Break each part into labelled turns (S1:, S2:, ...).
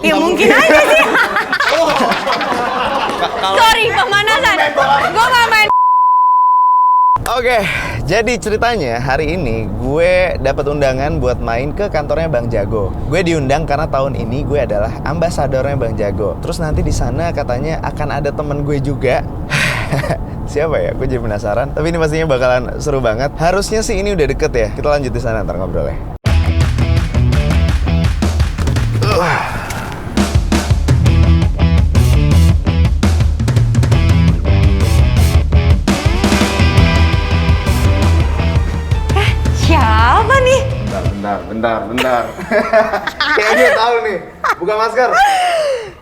S1: Ya mungkin aja sih. Sorry, pemanasan. Gue gak main.
S2: Oke, jadi ceritanya hari ini gue dapat undangan buat main ke kantornya Bang Jago. Gue diundang karena tahun ini gue adalah ambasadornya Bang Jago. Terus nanti di sana katanya akan ada temen gue juga. Siapa ya? Gue jadi penasaran. Tapi ini pastinya bakalan seru banget. Harusnya sih ini udah deket ya. Kita lanjut di sana ntar ngobrolnya.
S1: Siapa nih?
S2: Bentar. Kayak gue tahu nih. Buka masker.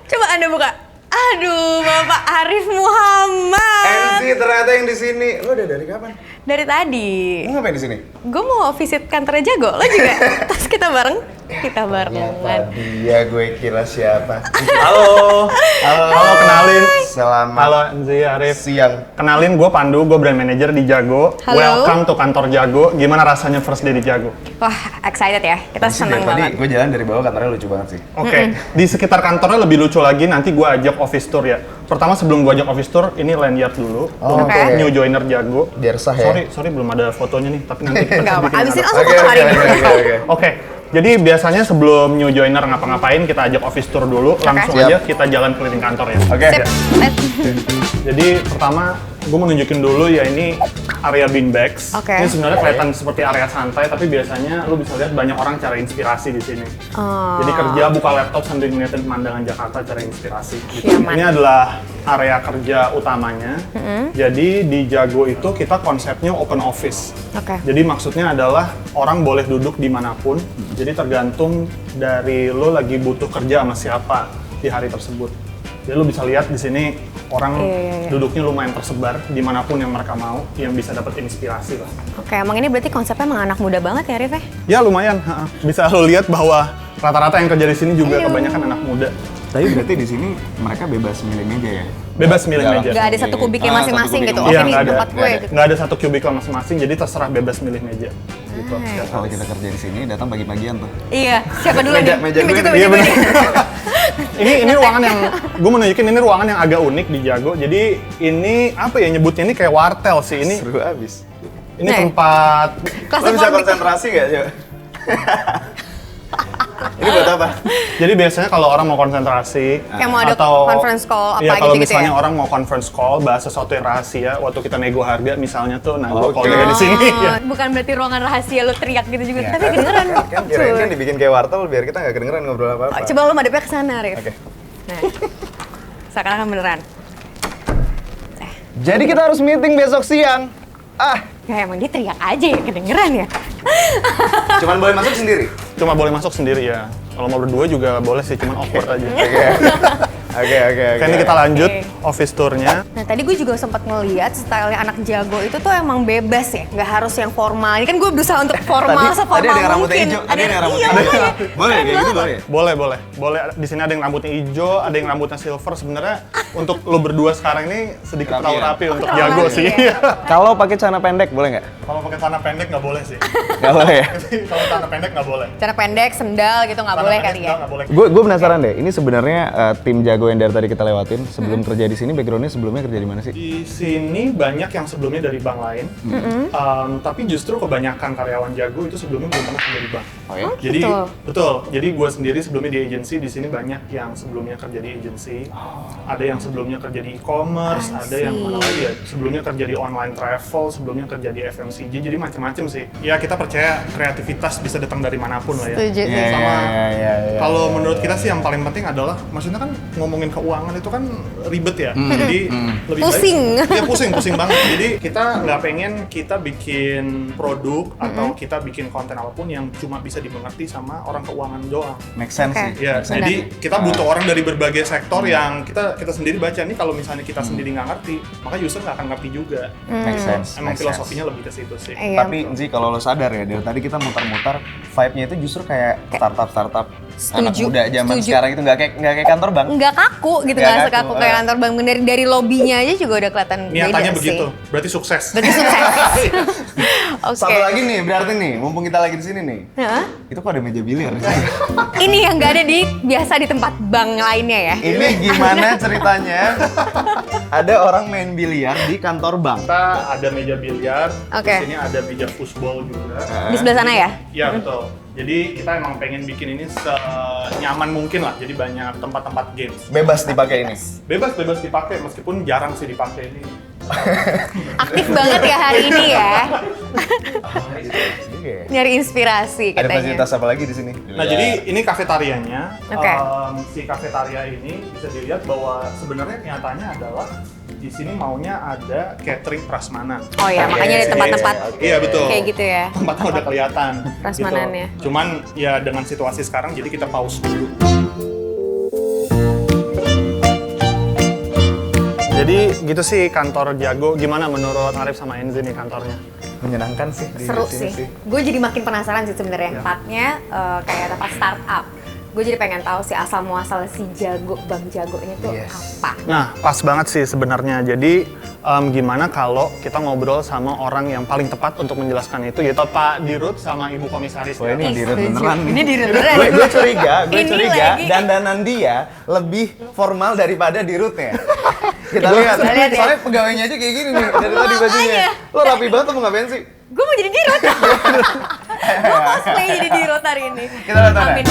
S1: Coba Anda buka. Aduh, Bapak Arif Muhammad.
S2: MC ternyata yang di sini. Lo udah dari kapan?
S1: Dari tadi.
S2: Lo ngapain di sini?
S1: Gue mau visit kantornya Jago. Lo juga? Terus kita bareng. Kita barengan.
S2: Dia gue kira siapa?
S3: Halo, kenalin.
S2: Selamat
S3: Halo, Enzi, Arif.
S2: siang.
S3: Kenalin, gue Pandu, gue brand manager di Jago.
S1: Halo.
S3: Welcome to kantor Jago. Gimana rasanya first day di Jago?
S1: Wah, excited ya. Kita seneng
S2: Tadi
S1: banget.
S2: gue jalan dari bawah kantornya lucu banget sih.
S3: Oke, di sekitar kantornya lebih lucu lagi, nanti gue ajak office tour ya. Pertama sebelum gue ajak office tour, ini lanyard dulu untuk
S1: Oke.
S3: new joiner Jago.
S2: Biar sah ya.
S3: Sorry belum ada fotonya nih, tapi nanti kita
S1: Nggak apa.
S3: bikin
S1: Abisin
S3: ada.
S1: langsung foto hari ini.
S3: Oke, jadi biasanya sebelum new joiner ngapa-ngapain, kita ajak office tour dulu, langsung
S2: Siap.
S3: aja kita jalan keliling kantor ya.
S2: Oke.
S1: Sip.
S3: Jadi pertama gue mau nunjukin dulu ya ini area beanbags.
S1: Oke.
S3: Ini sebenarnya kelihatan seperti area santai, tapi biasanya lu bisa lihat banyak orang cari inspirasi di sini.
S1: Oh.
S3: Jadi kerja buka laptop sambil ngeliatin pemandangan Jakarta cari inspirasi. Gitu.
S1: Nyaman.
S3: Ini adalah area kerja utamanya. Jadi di Jago itu kita konsepnya open office.
S1: Oke.
S3: Jadi maksudnya adalah orang boleh duduk dimanapun. Jadi tergantung dari lo lagi butuh kerja sama siapa di hari tersebut. Jadi lo bisa lihat di sini orang
S1: Iya.
S3: duduknya lumayan tersebar dimanapun yang mereka mau, yang bisa dapat inspirasi lah.
S1: Oke, emang ini berarti konsepnya emang anak muda banget ya, Arif ya?
S3: Ya lumayan, bisa lo lihat bahwa rata-rata yang kerja di sini juga kebanyakan anak muda.
S2: Tapi berarti di sini mereka bebas milih meja ya?
S3: Bebas milih
S2: Nggak
S3: meja.
S1: Gak ada satu kubiknya
S2: Ah,
S1: masing-masing
S2: satu
S1: gitu.
S2: kubik.
S1: Oke
S3: Iya,
S1: nih
S3: nggak ada.
S1: tempat gue.
S3: Nggak ada satu kubikel masing-masing, jadi terserah bebas milih meja. Gitu.
S2: Kalau kita kerja di sini datang bagi-bagian tuh.
S1: Iya, siapa dulu
S2: Meja-
S1: nih?
S2: meja
S1: Ini
S2: gue
S1: meja
S2: nih.
S1: gue,
S3: Iya
S1: meja
S3: benar.
S1: gue.
S3: Ini ruangan yang gue mau nunjukin, ini ruangan yang agak unik di Jago. Jadi ini apa ya nyebutnya, ini kayak wartel sih. Ini
S2: Seru abis.
S3: ini
S1: Nih.
S3: tempat
S2: Lo bisa konsentrasi gak sih? Ini buat apa?
S3: jadi biasanya kalau orang mau konsentrasi
S1: Kayak mau ada
S3: atau
S1: conference call apa
S3: ya, kalau
S1: gitu-gitu
S3: misalnya
S1: ya?
S3: orang mau conference call bahas sesuatu yang rahasia waktu kita nego harga misalnya tuh, nah gue
S2: Oke.
S3: call di sini ya.
S1: Bukan berarti ruangan rahasia lu teriak gitu juga,
S2: Ya,
S1: tapi kedengeran.
S2: Kan kirain kan dibikin kayak wartel biar kita gak kedengeran ngobrol apa-apa.
S1: Coba lu madepnya ke sana, Arif.
S2: Oke.
S1: Nah, seakan-akan beneran.
S2: Jadi kita harus meeting besok siang.
S1: Ya emang dia teriak aja ya, kedengeran ya.
S2: Cuman boleh masuk sendiri.
S3: Cuma boleh masuk sendiri ya. Kalau mau berdua juga boleh sih, cuman awkward aja.
S2: Oke.
S3: Oke, ini kita lanjut
S1: Oke.
S3: office tour-nya.
S1: Nah tadi gue juga sempat ngeliat stylenya anak Jago itu tuh emang bebas ya, nggak harus yang formal. Ini kan gue berusaha untuk formal,
S2: Tadi
S1: seformal
S2: ada yang rambutnya
S1: mungkin.
S2: hijau, ada yang rambutnya
S1: iya,
S2: hijau.
S1: makanya.
S2: Boleh
S1: Keren
S2: kayak gitu
S1: banget.
S2: boleh.
S3: Boleh. Di sini ada yang rambutnya hijau, ada yang rambutnya silver. Sebenarnya untuk lo berdua sekarang ini sedikit
S2: Rapi
S3: terlalu
S2: ya?
S3: rapi untuk
S1: terlalu
S3: Jago
S1: rapi
S3: sih.
S1: ya.
S2: Kalau pakai celana pendek boleh nggak?
S3: Kalau pakai celana pendek nggak boleh sih.
S2: Nggak boleh ya?
S3: Kalau celana pendek nggak boleh.
S1: Cara pendek, sendal gitu nggak
S3: Celana
S1: boleh
S3: pendek
S1: kali ya.
S3: nggak boleh.
S2: Gue penasaran deh. Ini sebenarnya tim Jago yang dari tadi kita lewatin sebelum kerja di sini, backgroundnya sebelumnya kerja di mana sih?
S3: Di sini banyak yang sebelumnya dari bank lain, tapi justru kebanyakan karyawan Jago itu sebelumnya belum pernah kerja di bank.
S2: Oh ya?
S3: Jadi
S1: gitu.
S3: betul. Jadi gue sendiri sebelumnya di agency, di sini banyak yang sebelumnya kerja di agency, ada yang sebelumnya kerja di e-commerce, ada yang mana lagi ya, sebelumnya kerja di online travel, sebelumnya kerja di FMCG, jadi macam-macam sih. Ya kita percaya kreativitas bisa datang dari manapun lah ya.
S1: Setuju sih.
S3: Sama
S2: Iya.
S3: kalau menurut kita sih yang paling penting adalah, maksudnya kan ngomongin keuangan itu kan ribet ya, jadi lebih
S1: Pusing.
S3: baik. Ya pusing banget. Jadi kita nggak pengen kita bikin produk atau kita bikin konten apapun yang cuma bisa dimengerti sama orang keuangan doang.
S2: Make sense
S1: Oke.
S2: sih.
S3: Ya,
S1: Benar.
S3: jadi kita butuh orang dari berbagai sektor yang kita sendiri baca nih. Kalau misalnya kita sendiri nggak ngerti, maka user nggak akan ngerti juga.
S2: Make sense.
S3: Emang
S2: make
S3: filosofinya
S2: sense.
S3: lebih ke situ sih.
S1: Iya.
S2: Tapi Nzi, kalau lo sadar ya, dari tadi kita muter-muter, vibe-nya itu justru kayak startup anak
S1: Setuju,
S2: muda zaman
S1: setuju.
S2: sekarang itu nggak kayak kantor bank.
S1: Nggak kaku gitu,
S2: Nggak
S1: nggak
S2: kaku,
S1: sekaku kayak kantor bank. Dari lobbynya aja juga udah kelihatan
S3: Niatannya
S1: beda
S3: begitu,
S1: sih.
S3: berarti sukses.
S1: Berarti sukses. Oke.
S2: Satu lagi nih, berarti nih, mumpung kita lagi di sini nih.
S1: Hah?
S2: Itu kok ada meja biliar di sini?
S1: Ini yang nggak ada di biasa di tempat bank lainnya ya.
S2: Ini gimana ceritanya? Ada orang main biliar di kantor bank.
S3: Kita ada meja biliar,
S1: Oke.
S3: di sini ada meja foosball juga.
S1: Di sebelah sana ya?
S3: Iya betul. Jadi kita emang pengen bikin ini senyaman mungkin lah. Jadi banyak tempat-tempat games.
S2: Bebas dipakai ini.
S3: Bebas dipakai meskipun jarang sih dipakai ini.
S1: Aktif banget ya hari ini ya.
S2: Oke.
S1: Nyari inspirasi
S2: Ada
S1: katanya.
S2: fasilitas apa lagi di sini?
S3: Nah jadi ini kafetarianya.
S1: Oke.
S3: Si kafetaria ini bisa dilihat bahwa sebenarnya nyatanya adalah di sini maunya ada catering prasmanan.
S1: Oh ya, makanya ada tempat-tempat
S3: Iya betul.
S1: kayak gitu ya.
S3: Tempatnya udah kelihatan.
S1: Prasmanannya.
S3: Gitu. Cuman ya dengan situasi sekarang jadi kita pause dulu. Jadi gitu sih kantor Jago. Gimana menurut Arif sama Enzi nih kantornya?
S2: Menyenangkan sih di
S1: Seru
S2: sini
S1: sih. Gue jadi makin penasaran sih sebenarnya.
S3: Ya.
S1: Tempatnya kayak tempat startup. Gue jadi pengen tahu sih asal muasal si Jago, Bang Jago ini tuh
S2: Yes.
S1: apa.
S3: Nah, pas banget sih sebenarnya. Jadi gimana kalau kita ngobrol sama orang yang paling tepat untuk menjelaskan itu, yaitu Pak Dirut sama Ibu Komisaris.
S2: Wah, ini Dirut
S1: Setuju.
S2: beneran.
S1: Ini Dirut beneran.
S2: Gue curiga,
S1: Ini lagi.
S2: dandanan dia lebih formal daripada Dirutnya. Kita lihat,
S1: Kita lihat ya.
S2: soalnya pegawainya aja kayak gini nih, dari tadi bajunya.
S1: Makanya.
S2: Lo rapi banget tuh mau ngapain sih?
S1: Gue mau jadi Dirut. Gue cosplay jadi Dirut hari ini.
S2: Kita lihat,
S1: Amin.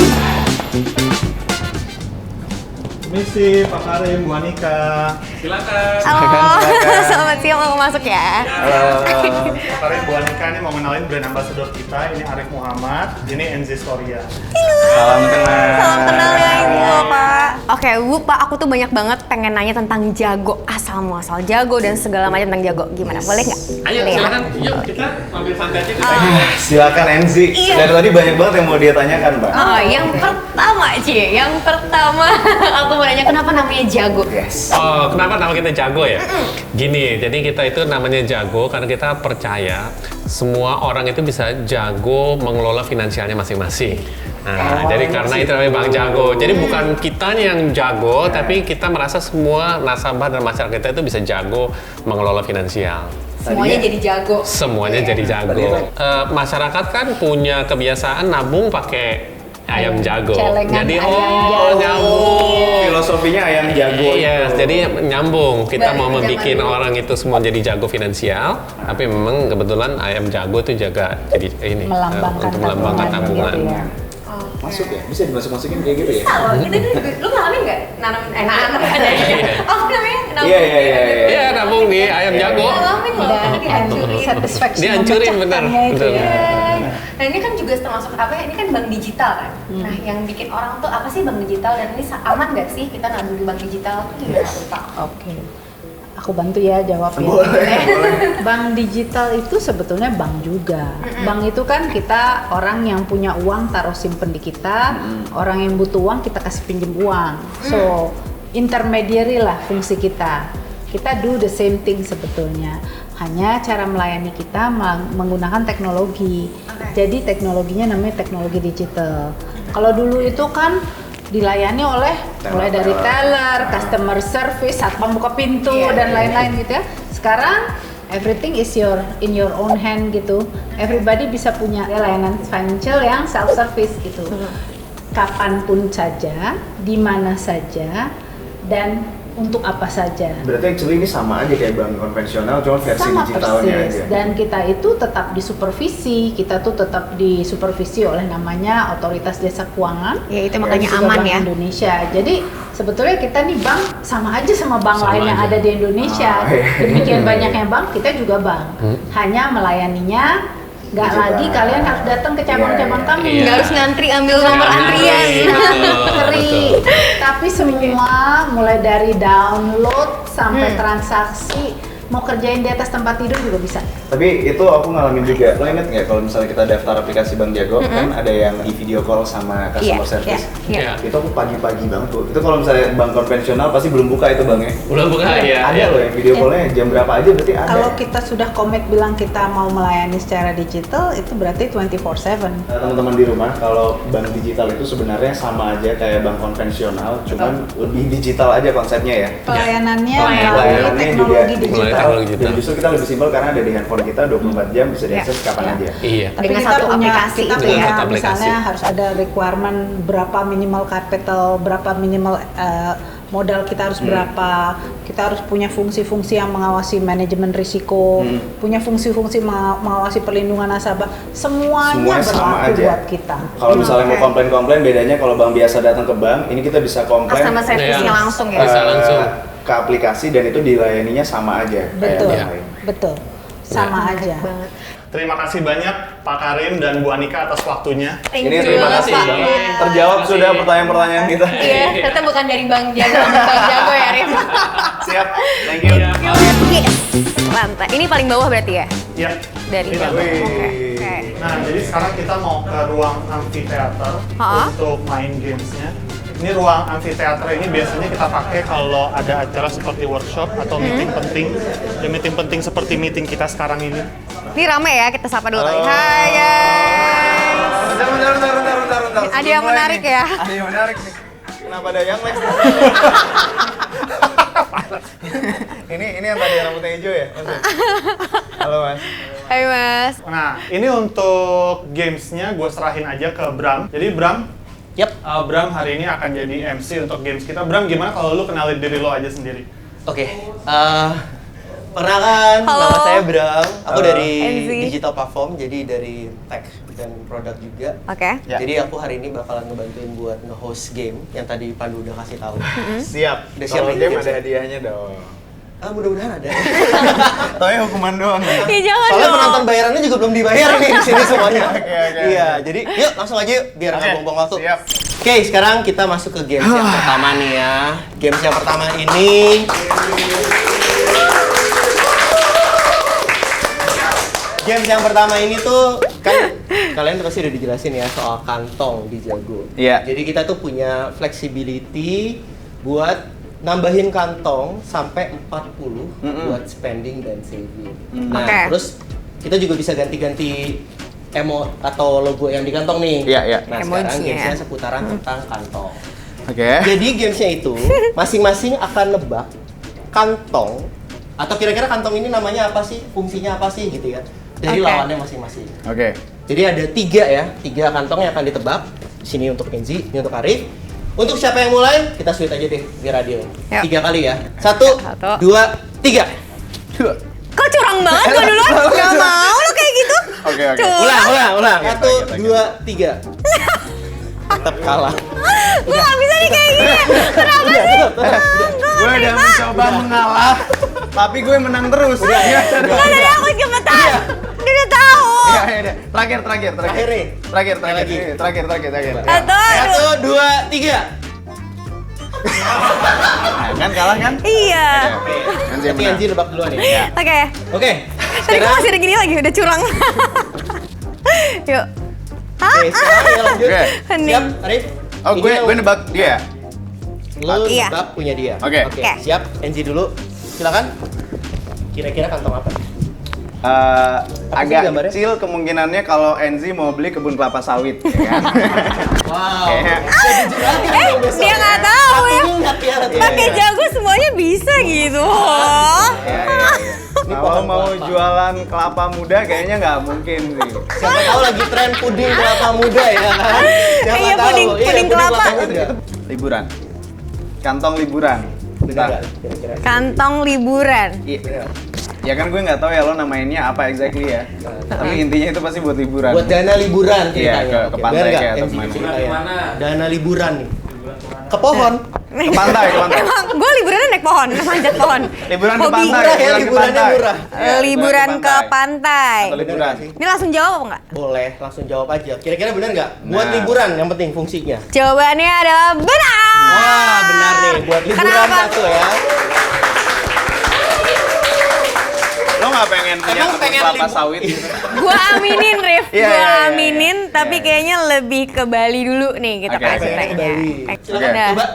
S3: Misi, Pak Karim, Bu Anika.
S1: Halo, selamat siang, mau masuk ya.
S3: Pak Karim, Bu Anika ini mau kenalin brand ambassador kita. Ini Arif Muhammad, ini Enzi Storia.
S2: Salam kenal.
S1: Salam kenal ya Ibu, Pak. Oke, Bu, Pak, aku tuh banyak banget pengen nanya tentang Jago, asal muasal Jago dan segala macam tentang Jago. Gimana, boleh nggak?
S4: Ayo
S1: Boleh ya?
S4: silakan, yuk kita ambil santai aja kita.
S2: Silakan Enzi.
S1: Iya.
S2: Dari tadi banyak banget yang mau dia tanyakan, Pak.
S1: Oh, yang pertama, yang pertama aku mau nanya kenapa namanya Jago?
S2: Yes.
S4: Oh, kenapa nama kita Jago ya? Gini, jadi kita itu namanya Jago karena kita percaya semua orang itu bisa jago mengelola finansialnya masing-masing. Nah, jadi karena itu namanya Bang Jago. Jadi bukan kita yang jago, tapi kita merasa semua nasabah dan masyarakat kita itu bisa jago mengelola finansial.
S1: Semuanya jadi Jago.
S4: Semuanya jadi jago. Masyarakat kan punya kebiasaan nabung pakai ayam jago.
S5: Celengan
S4: Jadi
S5: ayam jago.
S4: nyambung.
S2: Filosofinya ayam jago.
S4: Iya,
S2: itu.
S4: jadi nyambung. Kita
S1: Balik
S4: mau
S1: ke
S4: membuat
S1: zaman dulu.
S4: orang itu semua jadi jago finansial, tapi memang kebetulan ayam jago itu jaga jadi ini
S5: Melambangkan
S4: untuk melambangkan
S5: tabungan
S4: tabungan.
S5: gitu ya.
S2: Masuk ya? Bisa dimasuk-masukin kayak gitu ya?
S1: Kalau kita dulu, lu ngalamin nggak nanam nanam ada oh namanya nabung
S2: Iya, iya, iya, iya.
S4: Iya, nabung di ayam jago.
S1: ngalamin loh
S5: Dan
S1: dihancurin.
S5: satisfaction
S4: Dihancurin, bener,
S5: memecahkannya itu
S4: bener.
S5: ya.
S1: Nah ini kan juga termasuk apa ya? Ini kan bank digital kan. Nah yang bikin orang tuh apa sih bank digital dan ini aman nggak sih kita nabung di bank digital tuh gimana tuh Pak?
S5: Oke. Aku bantu ya jawabnya. Bank digital itu sebetulnya bank juga. Bank itu kan kita orang yang punya uang taruh simpen di kita, orang yang butuh uang kita kasih pinjem uang. So, intermediary lah fungsi kita. Kita do the same thing sebetulnya. Hanya cara melayani kita menggunakan teknologi. Jadi teknologinya namanya teknologi digital. Kalau dulu itu kan dilayani oleh mulai dari teller, customer service, satpam buka pintu dan lain-lain gitu ya. Sekarang everything is in your own hand gitu. Everybody bisa punya layanan financial yang self service gitu. Kapanpun saja, di mana saja, dan untuk apa saja.
S2: Berarti actually ini sama aja kayak bank konvensional, cuma versi
S5: Sama
S2: digitalnya
S5: persis.
S2: aja.
S5: Dan kita itu tetap disupervisi. Kita tuh tetap disupervisi oleh namanya Otoritas Jasa Keuangan.
S1: Ya, itu
S5: dan
S1: makanya
S5: juga
S1: aman
S5: Bank
S1: ya.
S5: Indonesia. Jadi sebetulnya kita nih bank sama aja sama bank
S4: Sama
S5: lain yang
S4: aja.
S5: ada di Indonesia.
S2: Ah, iya.
S5: Demikian banyaknya bank, kita juga bank. Hanya melayaninya nggak
S2: Digital.
S5: lagi kalian harus datang ke cabang-cabang
S2: Iya,
S5: kami.
S4: iya.
S1: Nggak harus ngantri ambil nomor antrian.
S5: Ngeri. Tapi semua mulai dari download sampai transaksi, mau kerjain di atas tempat tidur juga bisa.
S2: Tapi itu aku ngalamin juga. Lo inget nggak kalau misalnya kita daftar aplikasi Bank Jago, kan ada yang di video call sama customer service.
S1: Iya.
S4: Iya.
S2: Itu aku pagi-pagi banget tuh. Itu kalau misalnya bank konvensional pasti belum buka itu banknya.
S4: Belum buka ya.
S2: Ada loh yang video callnya jam berapa aja berarti ada.
S5: Kalau kita sudah komit bilang kita mau melayani secara digital, itu berarti 24/7.
S2: Nah, teman-teman di rumah, kalau bank digital itu sebenarnya sama aja kayak bank konvensional, cuman lebih digital aja konsepnya ya.
S5: Pelayanannya
S4: Pelayanan.
S5: melalui
S2: Pelayanannya
S5: teknologi
S2: juga
S5: digital.
S4: teknologi digital.
S2: Dan justru kita lebih simpel karena ada di handphone kita 24 jam bisa diakses kapan aja.
S4: Iya.
S5: Tapi
S1: Dengan
S5: kita
S1: satu
S5: punya,
S1: aplikasi
S5: kita
S1: itu
S5: punya
S4: ya. Satu aplikasi.
S5: misalnya harus ada requirement berapa minimal capital, berapa minimal modal kita harus berapa, kita harus punya fungsi-fungsi yang mengawasi manajemen risiko, punya fungsi-fungsi mengawasi perlindungan nasabah, semuanya
S2: sama
S5: berlaku
S2: aja.
S5: buat kita.
S2: Kalau misalnya mau komplain-komplain, bedanya kalau bank biasa datang ke bank, ini kita bisa komplain
S1: Customer service-nya
S4: Iya.
S1: langsung ya.
S4: Bisa langsung.
S2: ke aplikasi dan itu dilayaninya sama aja
S5: Betul,
S2: kayak yang lain.
S5: betul, sama aja.
S1: Banget.
S3: Terima kasih banyak Pak Karim dan Bu Anika atas waktunya.
S1: Thank
S2: Ini
S1: you,
S2: terima kasih.
S1: Pak.
S2: Terjawab
S4: Terima
S2: sudah
S4: kasih.
S2: pertanyaan-pertanyaan kita.
S1: Iya, ternyata bukan dari Bang Jago, Bang Jago ya, Rif.
S2: Siap, thank you.
S4: Iya.
S1: Yes, mantap. Ini paling bawah berarti ya?
S3: Ya.
S1: Dari
S3: Ini
S1: Jago.
S2: Wih.
S1: Oke.
S3: Nah, jadi sekarang kita mau ke ruang amphitheater
S1: Ha?
S3: untuk main gamesnya. Ini ruang amphitheater ini biasanya kita pakai kalau ada acara seperti workshop atau meeting penting. Ya meeting penting seperti meeting kita sekarang ini.
S1: Ini rame ya, kita sapa dulu kali. Hai guys.
S2: Bentar.
S1: Ada yang menarik ya?
S2: Ada yang menarik nih. Kenapa ada yang Lex? ini yang tadi rambutnya hijau ya? Mas? Halo Mas.
S1: Hai Mas.
S3: Nah, ini untuk gamesnya gue serahin aja ke Bram. Jadi Bram, Bram hari ini akan jadi MC untuk games kita. Bram, gimana kalau lu kenalin diri lo aja sendiri?
S6: Oke, perkenalkan,
S1: Halo.
S6: nama saya Bram. Aku dari
S1: Enzi.
S6: digital platform, jadi dari tech dan produk juga.
S1: Oke.
S2: Ya.
S6: Jadi aku hari ini bakalan ngebantuin buat nge-host game yang tadi Pandu udah kasih tahu.
S2: Siap.
S6: Udah siap
S2: Kalau
S6: nih,
S2: game
S6: game
S2: ada
S6: siap.
S2: hadiahnya dong.
S6: Mudah-mudahan ada.
S2: Taunya hukuman doang ya?
S1: Ih, jangan
S6: Soalnya
S1: dong.
S6: penonton bayarannya juga belum dibayar nih di sini semuanya.
S2: Oke.
S6: Iya, jadi yuk langsung aja yuk biar nggak
S2: Oke,
S6: buang-buang waktu.
S2: siap.
S6: Oke, sekarang kita masuk ke games yang pertama nih ya. Games yang pertama ini Games yang pertama ini tuh kan kalian pasti udah dijelasin ya soal kantong di Jago.
S2: Iya.
S6: Jadi kita tuh punya flexibility buat nambahin kantong sampai 40 buat spending dan saving. Nah,
S1: Oke.
S6: terus kita juga bisa ganti-ganti emot atau logo yang di kantong nih.
S2: Iya.
S6: Nah,
S1: Emoji
S6: sekarang
S1: ya.
S6: gamesnya seputaran tentang kantong.
S2: Oke.
S6: Jadi gamesnya itu masing-masing akan nebak kantong atau kira-kira kantong ini namanya apa sih, fungsinya apa sih gitu ya dari
S1: Oke.
S6: lawannya masing-masing.
S2: Oke.
S6: Jadi ada 3 kantong yang akan ditebak. Sini untuk Enzi, ini untuk Arif. Untuk siapa yang mulai, kita sweet aja deh biar adil.
S1: Yuk.
S6: 3 kali ya. 1,
S1: Satu.
S6: 2, 3.
S1: Kok curang banget gua duluan? Gak mau lu kayak gitu.
S2: Oke.
S1: Curang.
S6: Ulang.
S2: Oke,
S6: 1, 2, 3. Tetap kalah.
S1: Gua gak bisa nih kayak gini. Kenapa sih?
S2: Gue udah mencoba mengalah, tapi gue menang terus.
S6: Udah, ya.
S1: Gak dari aku cepetan. Dia udah tahu.
S2: Ya. Terakhir.
S6: Terakhir nih.
S2: Terakhir.
S6: Lagi.
S2: Terakhir.
S1: 1,
S6: 1, 2, 3.
S2: Nah, kan kalah kan?
S1: iya.
S2: Kan dia
S6: Nanti
S2: menang.
S6: Enzi nebak duluan nih.
S1: Oke.
S6: Oke.
S1: Tadi gua masih ada gini lagi, udah curang. Yuk.
S6: Oke, sekarang ya lanjut.
S2: Oke.
S1: Hening.
S6: Siap, Arif?
S2: Oh, gue nebak dia.
S6: Lo
S1: Iya.
S6: nebak punya dia.
S2: Oke.
S1: Oke.
S6: Siap, Enzi dulu. Silakan. Kira-kira kantong apa?
S2: Agak
S6: sih gambarnya?
S2: kecil kemungkinannya kalau Enzi mau beli kebun kelapa sawit, ya kan?
S6: Wow.
S2: Kayaknya-
S1: Dia nggak tahu ya.
S6: Pakai
S1: Pakai jago semuanya bisa gitu.
S2: Ya. Kalau mau jualan kelapa muda kayaknya nggak mungkin sih.
S6: Siapa tahu lagi tren puding kelapa muda ya kan? Siapa
S1: Iya,
S6: tahu.
S1: puding kelapa.
S6: muda.
S2: Liburan. Kantong liburan.
S6: Benar
S2: Bentar.
S6: nggak kira-kira?
S1: Kantong liburan.
S2: Iya.
S6: Benar.
S2: Ya kan gue nggak tahu ya lo namainnya apa exactly ya. Tapi intinya itu pasti buat liburan.
S6: Buat dana liburan
S2: Iya,
S6: ceritanya.
S2: ke
S6: Oke,
S2: pantai
S6: benar nggak,
S2: kayak atau
S6: Enzi,
S2: kemana?
S6: ceritanya? Dana liburan nih. Ke pohon.
S2: Ke pantai, ke pantai.
S1: Emang gue liburannya naik pohon, manjat pohon.
S2: Liburan ke
S1: Hobi.
S2: pantai.
S6: Murah ya,
S2: liburan ke
S6: liburannya
S2: pantai.
S6: murah.
S2: Iya,
S1: Liburan ke pantai.
S2: Atau liburan.
S6: Benar nggak sih?
S1: Ini langsung jawab apa enggak?
S6: Boleh, langsung jawab aja. Kira-kira benar nggak? Buat
S2: Nah.
S6: liburan yang penting fungsinya.
S1: Jawabannya adalah benar.
S6: Wah, benar nih. Buat liburan
S1: Kenapa?
S6: satu ya.
S2: Lo nggak pengen punya
S6: Emang
S2: kebun
S6: pengen
S2: kelapa
S6: libu-
S2: sawit gitu?
S1: Gua aminin, Rif.
S2: Iya,
S1: Gua
S2: iya, iya,
S1: aminin,
S2: iya.
S1: tapi
S2: Iya.
S1: kayaknya lebih ke Bali dulu nih kita
S2: Oke,
S1: kasih
S2: oke.
S1: tanya.
S6: Ke Bali. Silakan,
S1: Udah.
S6: coba.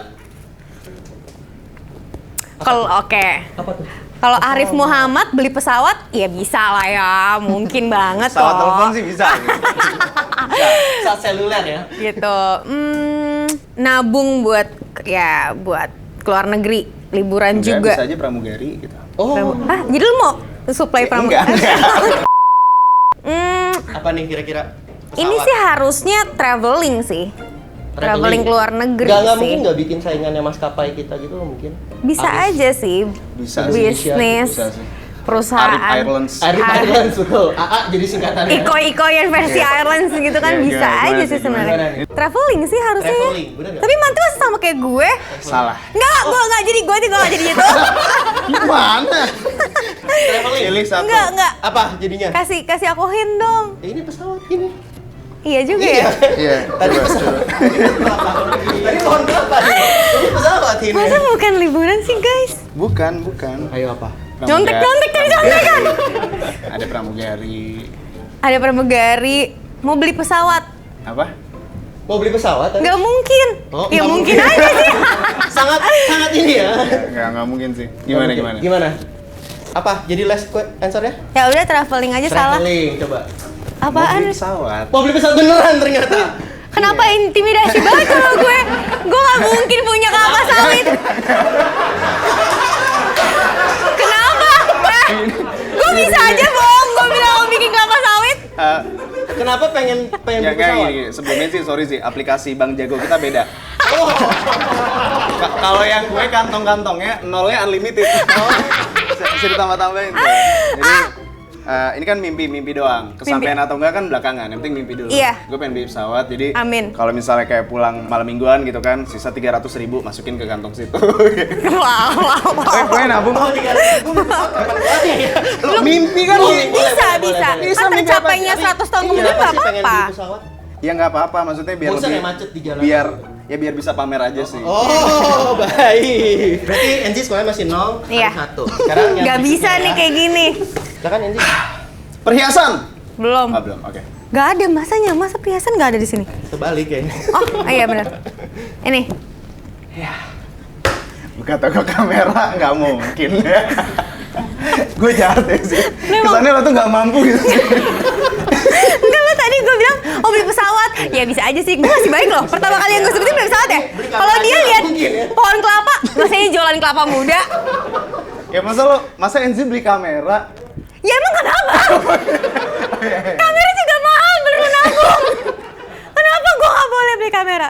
S1: Kalau oke.
S6: Apa tuh?
S1: Kalau Arif Muhammad beli pesawat, ya bisa lah ya, mungkin banget kok.
S2: Pesawat telepon sih bisa. Gitu.
S6: Saat seluler ya.
S1: Gitu. Nabung buat keluar negeri, liburan
S2: Enggak,
S1: juga.
S2: bisa aja pramugari gitu.
S6: Oh,
S1: Jadi lu mau supply
S2: Enggak.
S6: apa nih kira-kira?
S1: Ini
S6: Pesawat.
S1: sih harusnya traveling sih. Traveling ke luar negeri
S6: Nggak
S1: sih.
S6: mungkin nggak bikin saingannya maskapai kita gitu loh mungkin.
S1: Bisa aja sih.
S2: Bisa
S1: Bisnis,
S2: Bisa sih.
S1: perusahaan.
S2: Arif Airlines.
S6: Arif Airlines betul. AA jadi singkatannya.
S1: Iko yang versi Airlines gitu kan
S2: Iya,
S1: bisa
S2: gimana
S1: aja
S2: sih,
S1: sih sebenarnya.
S6: gimana?
S1: Traveling sih harusnya.
S6: Traveling, bener nggak?
S1: Tapi mantu masih sama kayak gue.
S2: Salah.
S1: Enggak, gue nggak jadi gue nggak jadi gitu.
S2: Gimana?
S6: Traveling.
S2: Pilih satu.
S1: Enggak.
S6: Apa jadinya?
S1: Kasih aku hint dong.
S6: Ini pesawat ini.
S1: Iya juga ya.
S2: Iya.
S6: Tadi pesawat. Tadi pohon kelapa nih. Ini pesawat ini.
S1: Masa bukan liburan sih guys?
S2: Bukan.
S6: Ayo apa?
S1: Nyontek tadi contekan.
S2: Ada pramugari.
S1: Ada pramugari mau beli pesawat.
S2: Apa?
S6: Mau beli pesawat? tadi?
S1: Nggak mungkin.
S6: Oh,
S1: Ya
S6: nggak
S1: mungkin
S6: mungkin.
S1: aja sih.
S6: sangat ini ya.
S2: Enggak mungkin sih. Gimana?
S6: Gimana? Apa? Jadi last answer-nya?
S1: Ya udah traveling aja salah.
S6: Traveling, coba.
S1: Apaan?
S2: Mobil pesawat.
S6: Mau beli pesawat beneran ternyata.
S1: Kenapa intimidasi banget kalau gue? Gue nggak mungkin punya kapal sawit. Kenapa? Gue bisa aja bohong. Gue bilang mau bikin kapal sawit.
S6: Kenapa pengen
S2: Ya
S6: beli
S2: kayak
S6: pesawat?
S2: gini, sebelumnya sih sorry sih, aplikasi Bank Jago kita beda.
S6: Oh,
S2: Kalau yang gue kantong-kantongnya nolnya unlimited. Bisa ditambah-tambahin tuh. Jadi ini kan mimpi doang. Kesampaian atau enggak kan belakangan. Yang penting mimpi dulu.
S1: Iya.
S2: Gue pengen beli pesawat. Jadi
S1: Amin.
S2: kalau misalnya kayak pulang malam mingguan gitu kan, sisa 300.000 masukin ke kantong situ.
S1: Wow.
S2: Gue nabung.
S6: oh 300 gue pesawat kapan keluarnya ya?
S2: Lo mimpi kan?
S6: Boleh,
S1: Bisa.
S2: Bisa,
S1: Kan
S2: mimpi
S1: tercapainya
S6: Tapi
S1: 100 tahun
S6: ini
S1: kemudian
S6: kenapa
S1: nggak
S6: sih pengen
S1: apa-apa.
S6: beli pesawat?
S2: Ya nggak apa-apa. Maksudnya biar
S6: Bosan
S2: lebih.
S6: ya macet di jalan?
S2: Biar bisa pamer aja sih.
S6: Oh, baik. Berarti Enzi sekolahnya masih 0,
S1: Iya.
S6: 1. Sekarang yang
S1: Nggak bisa
S6: berikutnya
S1: nih
S6: ya.
S1: kayak gini.
S6: Silakan Enzi.
S2: Perhiasan.
S1: Belum.
S2: Belum. Oke.
S1: Nggak ada masa perhiasan nggak ada di sini.
S6: Terbalik kayaknya.
S1: Oh iya benar. Ini.
S2: Buka toko kamera nggak mungkin ya. Gue jahat ya sih. Kesannya lo tuh nggak mampu gitu.
S1: Enggak lo tadi gue bilang oh beli pesawat. Ya bisa aja sih. Gue masih baik loh. Pertama kali yang gue sebutin beli pesawat ya. Kalau dia lihat
S6: mungkin ya.
S1: pohon kelapa, masanya jualan kelapa muda.
S2: Ya masa Enzi beli kamera?
S1: Ya emang kenapa? Kamera juga mahal, bener nabung. Kenapa gue nggak boleh beli kamera?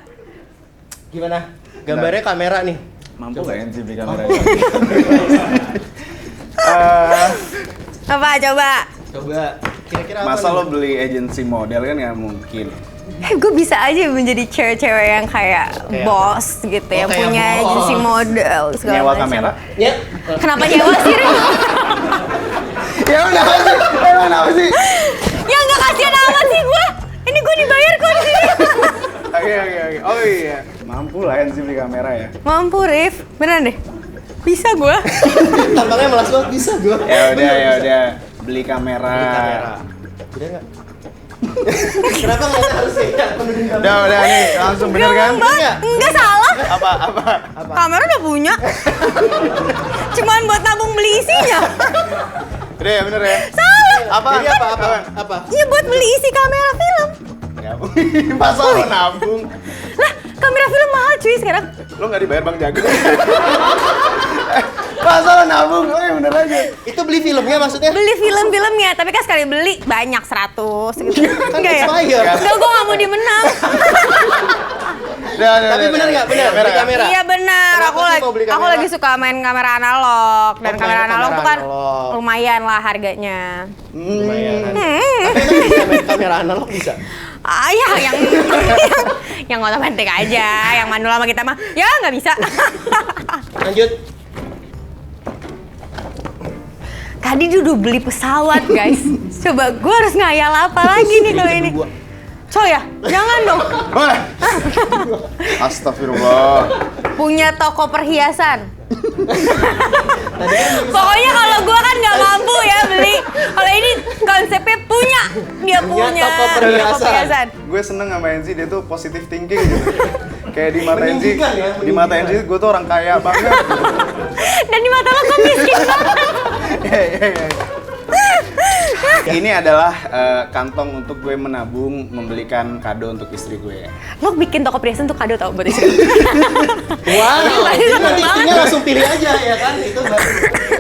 S6: Gimana? Gambarnya kamera nih.
S2: Mampu nggak Enzi beli kamera?
S1: Apa coba?
S6: Coba. Kira-kira apa
S2: Masa
S6: nih?
S2: lo beli agensi model kan nggak mungkin.
S1: Gue bisa aja menjadi cewek-cewek yang kayak
S6: Kayak
S1: bos gitu, yang
S6: kayak
S1: punya
S6: bos.
S1: agensi model segala
S2: Nyewa
S1: macam.
S2: kamera?
S6: Ya.
S1: Kenapa nyewa sih? Ren?
S2: Ya udah sih. Emang apa sih?
S1: Ya nggak kasihan amat sih gue. Ini gue dibayar kok di sini.
S2: Oke. Oh iya. Mampu lah Enzi beli kamera ya.
S1: Mampu Rif, beneran deh. Bisa gue.
S6: Tampaknya malas banget bisa gue.
S2: Ya udah. Beli kamera.
S6: Beli kamera. Udah nggak? Kenapa nggak harus ya? Penuhin kamera.
S2: Udah nih, langsung bener kan?
S1: Enggak salah.
S2: Apa?
S1: Kamera udah punya. Cuman buat nabung beli isinya.
S2: Udah ya bener ya?
S1: Salah.
S2: Apa?
S6: Jadi apa?
S1: Iya buat beli isi kamera film.
S2: Ya mungkin. Masa lo nabung?
S1: Lah, kamera film mahal cuy sekarang.
S2: Lo nggak dibayar Bang Jago? Masa lo nabung? Oh ya bener aja.
S6: Itu beli filmnya maksudnya?
S1: Beli film-filmnya, tapi kan sekali beli banyak 100 gitu.
S6: Kan
S1: Enggak ya?
S6: expired.
S1: Enggak, gue nggak mau dimenang.
S6: Tapi bener nggak? Bener, beli kamera.
S1: Iya benar.
S6: Kenapa sih mau beli
S1: Aku
S6: kamera?
S1: lagi suka main kamera analog dan
S6: Oh,
S1: kamera
S6: main
S1: analog
S6: kamera
S1: tuh kan
S6: analog.
S1: lumayan lah harganya.
S6: Lumayan. Tapi emang bisa main kamera analog bisa?
S1: Ah ya yang otomatis aja, yang manual sama kita mah ya nggak bisa.
S6: Lanjut.
S1: Tadi udah beli pesawat guys. Coba gue harus ngayal apa lagi nih kalau ini? Coy ya, jangan dong.
S2: Boleh. Astagfirullah.
S1: Punya toko perhiasan.
S6: Tadi kan
S1: Pokoknya kalau gue kan nggak mampu ya beli. Kalau ini konsepnya punya, dia
S6: Punya
S1: punya
S6: toko perhiasan.
S2: Gue seneng sama Enzi, dia tuh positive thinking gitu. Kayak di mata Enzi,
S6: Meninggikan ya,
S2: di mata
S6: meninggikan.
S2: Enzi gue tuh orang kaya banget.
S1: Dan di mata lo gue miskin banget.
S2: Iya. Ini adalah kantong untuk gue menabung membelikan kado untuk istri gue.
S1: Lo bikin toko perhiasan tuh kado tau buat istri.
S6: Wow, jadi nanti istrinya langsung pilih aja ya kan, itu baru.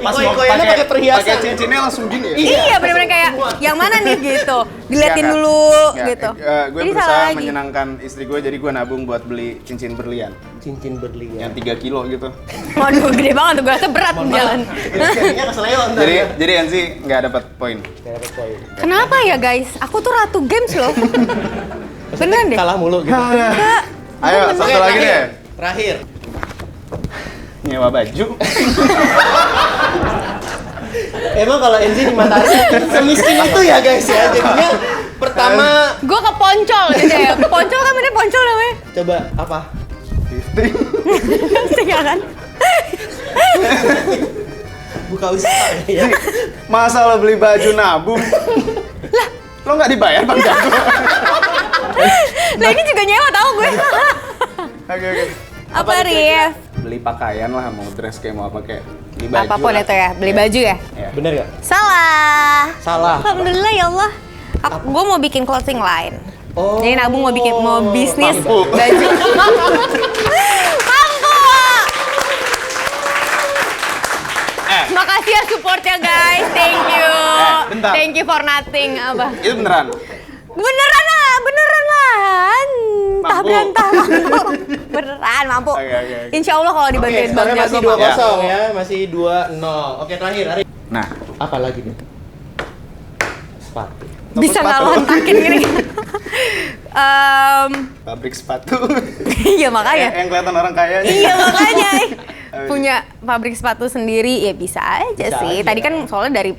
S6: Pas mau pakai perhiasan.
S2: Pakai cincinnya langsung gini ya?
S1: Iya, bener-bener kayak yang mana nih gitu. Diliatin
S2: Enggak,
S1: dulu
S2: enggak.
S1: gitu.
S2: Gue
S1: Jadi
S2: berusaha
S1: salah lagi.
S2: menyenangkan istri gue, jadi gue nabung buat beli cincin berlian
S6: Cincin berlian.
S2: yang 3 kilo gitu.
S1: Waduh, gede banget tuh, gue rasa berat jalan.
S6: Itu jadinya keseleo ntar.
S2: Jadi Enzi nggak dapat poin.
S6: Nggak dapet poin.
S1: Kenapa ya guys? Aku tuh ratu games loh. Beneran deh.
S6: Kalah mulu gitu.
S1: Enggak.
S2: Ayo, satu
S6: Oke,
S2: lagi deh.
S6: Terakhir.
S2: Nyewa baju.
S6: Emang kalau Enzi di mata Ari semiskin itu ya guys ya. Jadinya pertama
S1: Gue ke Poncol gitu ya. Poncol kan bener Poncol namanya.
S6: coba apa?
S1: Iya kan?
S6: Buka usaha ya.
S2: Masa lo beli baju nabung? Lo nggak dibayar Bang Jago?
S1: Lah ini juga nyewa tau gue.
S2: Oke.
S1: Apa Rif?
S2: Beli pakaian lah, mau dress kayak mau apa kayak beli baju.
S1: Apapun
S2: lah.
S1: itu ya, beli baju ya?
S2: Ya.
S6: Bener nggak?
S1: Salah.
S6: Salah.
S1: Alhamdulillah ya Allah. Gue mau bikin clothing line.
S6: Oh.
S1: Jadi nabung mau bisnis
S2: Mampu.
S1: baju. Mampu. Makasih ya supportnya guys, thank you.
S2: Bentar.
S1: Thank you for nothing. Apa?
S2: Itu beneran.
S1: Beneran lah.
S2: Mampu.
S1: Beneran mampu.
S2: Oke.
S1: Insya Allah kalau dibantuin Bang
S6: sekarang masih
S1: Jago.
S6: 2-0 ya, masih 2-0. Oke, terakhir Ari.
S2: Nah,
S6: Apa lagi nih? Sepatu.
S1: Bisa nggak
S2: sepatu.
S1: lontakin gini?
S2: pabrik sepatu.
S1: Iya makanya.
S2: Yang kelihatan orang kaya.
S1: Iya makanya. Punya pabrik sepatu sendiri ya bisa aja sih.
S6: aja.
S1: Tadi kan soalnya dari